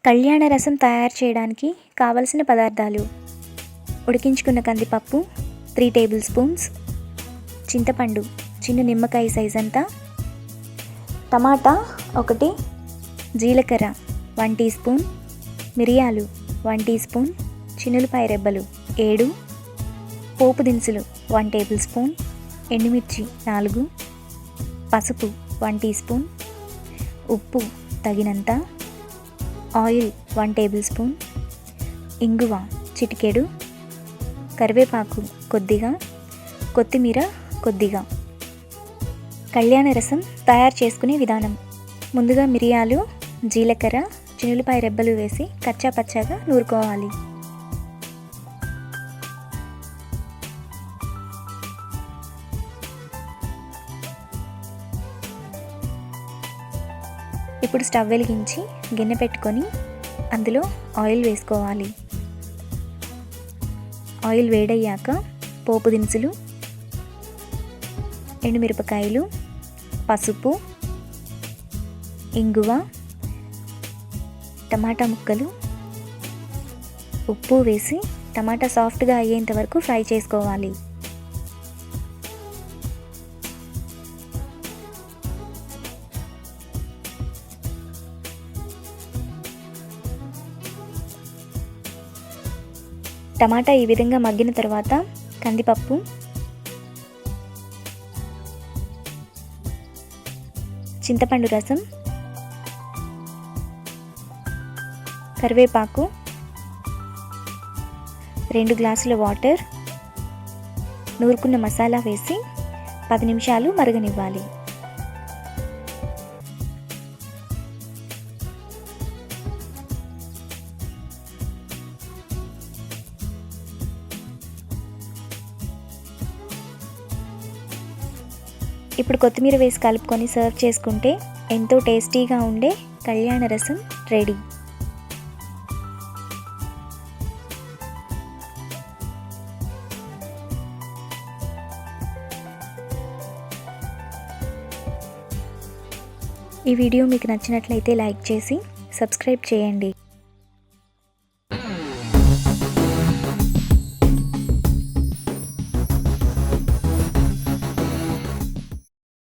కళ్యాణ రసం తయారు చేయడానికి కావలసిన పదార్థాలు: ఉడికించుకున్న కందిపప్పు 3 టేబుల్ స్పూన్స్, చింతపండు చిన్న నిమ్మకాయ సైజ్ అంతా, టమాటా 1, జీలకర్ర 1 టీ స్పూన్, మిరియాలు 1 టీ స్పూన్, చిన్నులపాయ రెబ్బలు 7, పోపు దినుసులు 1 టేబుల్ స్పూన్, ఎండుమిర్చి 4, పసుపు 1 టీ స్పూన్, ఉప్పు తగినంత, ఆయిల్ 1 టేబుల్ స్పూన్, ఇంగువ చిటికెడు, కరివేపాకు కొద్దిగా, కొత్తిమీర కొద్దిగా. కళ్యాణ రసం తయారు చేసుకునే విధానం: ముందుగా మిరియాలు, జీలకర్ర, చిన్నులపాయ రెబ్బలు వేసి కచ్చా పచ్చాగా నూరుకోవాలి. ఇప్పుడు స్టవ్ వెలిగించి గిన్నె పెట్టుకొని అందులో ఆయిల్ వేసుకోవాలి. ఆయిల్ వేడయ్యాక పోపు దినుసులు, ఎండుమిరపకాయలు, పసుపు, ఇంగువ, టమాటా ముక్కలు, ఉప్పు వేసి టమాటా సాఫ్ట్గా అయ్యేంత వరకు ఫ్రై చేసుకోవాలి. టమాటా ఈ విధంగా మగ్గిన తర్వాత కందిపప్పు, చింతపండు రసం, కరివేపాకు, 2 గ్లాసుల వాటర్, నూరుకున్న మసాలా వేసి 10 నిమిషాలు మరగనివ్వాలి. ఇప్పుడు కొత్తిమీర వేసి కలుపుకొని సర్వ్ చేసుకుంటే ఎంతో టేస్టీగా ఉండే కళ్యాణ రసం రెడీ. ఈ వీడియో మీకు నచ్చినట్లయితే లైక్ చేసి సబ్స్క్రైబ్ చేయండి.